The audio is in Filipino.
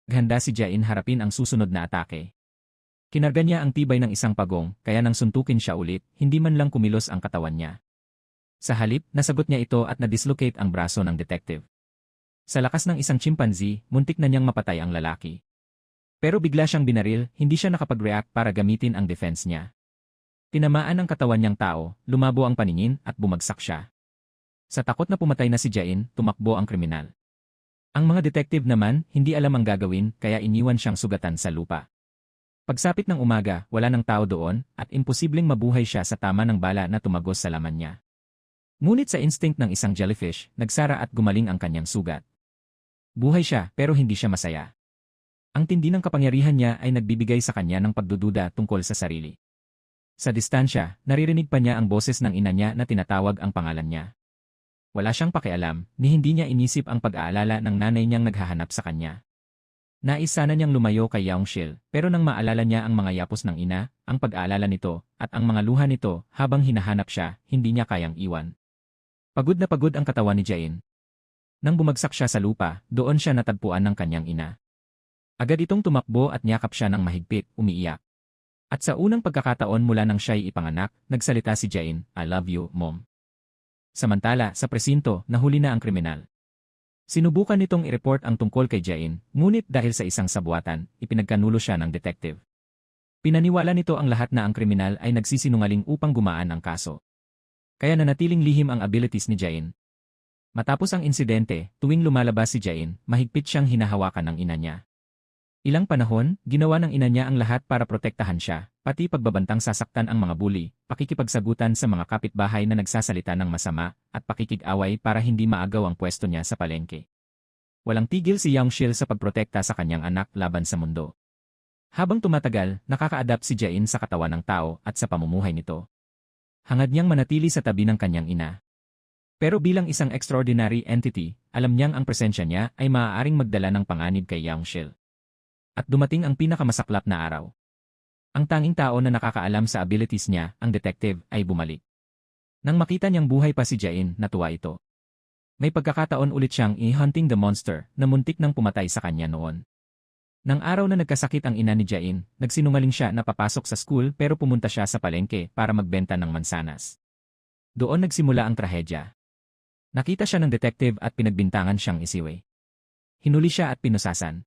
Handa si Jain harapin ang susunod na atake. Kinarga niya ang tibay ng isang pagong, kaya nang suntukin siya ulit, hindi man lang kumilos ang katawan niya. Sa halip, nasagot niya ito at na-dislocate ang braso ng detective. Sa lakas ng isang chimpanzee, muntik na niyang mapatay ang lalaki. Pero bigla siyang binaril, hindi siya nakapag-react para gamitin ang defense niya. Tinamaan ang katawan niyang tao, lumabo ang paningin at bumagsak siya. Sa takot na pumatay na si Jain, tumakbo ang kriminal. Ang mga detective naman, hindi alam ang gagawin kaya iniwan siyang sugatan sa lupa. Pagsapit ng umaga, wala ng tao doon at imposibleng mabuhay siya sa tama ng bala na tumagos sa laman niya. Ngunit sa instinct ng isang jellyfish, nagsara at gumaling ang kanyang sugat. Buhay siya pero hindi siya masaya. Ang tindi ng kapangyarihan niya ay nagbibigay sa kanya ng pagdududa tungkol sa sarili. Sa distansya, naririnig pa niya ang boses ng ina niya na tinatawag ang pangalan niya. Wala siyang pakialam, ni hindi niya inisip ang pag-aalala ng nanay niyang naghahanap sa kanya. Nais sana niyang lumayo kay Yaungshil, pero nang maalala niya ang mga yapos ng ina, ang pag-aalala nito, at ang mga luha nito habang hinahanap siya, hindi niya kayang iwan. Pagod na pagod ang katawan ni Jain. Nang bumagsak siya sa lupa, doon siya natagpuan ng kanyang ina. Agad itong tumakbo at niyakap siya ng mahigpit, umiiyak. At sa unang pagkakataon mula nang siya'y ipanganak, nagsalita si Jain, "I love you, Mom." Samantala, sa presinto, nahuli na ang kriminal. Sinubukan nitong i-report ang tungkol kay Jain, ngunit dahil sa isang sabuatan, ipinagkanulo siya ng detective. Pinaniwala nito ang lahat na ang kriminal ay nagsisinungaling upang gumaan ang kaso. Kaya nanatiling lihim ang abilities ni Jain. Matapos ang insidente, tuwing lumalabas si Jain, mahigpit siyang hinahawakan ng ina niya. Ilang panahon, ginawa ng ina niya ang lahat para protektahan siya, pati pagbabantang sasaktan ang mga bully, pakikipagsagutan sa mga kapitbahay na nagsasalita ng masama, at pakikig-away para hindi maagaw ang pwesto niya sa palengke. Walang tigil si Yaungshil sa pagprotekta sa kanyang anak laban sa mundo. Habang tumatagal, nakaka-adapt si Jain sa katawan ng tao at sa pamumuhay nito. Hangad niyang manatili sa tabi ng kanyang ina. Pero bilang isang extraordinary entity, alam niyang ang presensya niya ay maaaring magdala ng panganib kay Yaungshil. At dumating ang pinakamasaklap na araw. Ang tanging tao na nakakaalam sa abilities niya, ang detective, ay bumalik. Nang makita niyang buhay pa si Jain, natuwa ito. May pagkakataon ulit siyang i-hunting the monster na muntik nang pumatay sa kanya noon. Nang araw na nagkasakit ang ina ni Jain, nagsinungaling siya na papasok sa school pero pumunta siya sa palengke para magbenta ng mansanas. Doon nagsimula ang trahedya. Nakita siya ng detective at pinagbintangan siyang isiwe. Hinuli siya at pinusasan.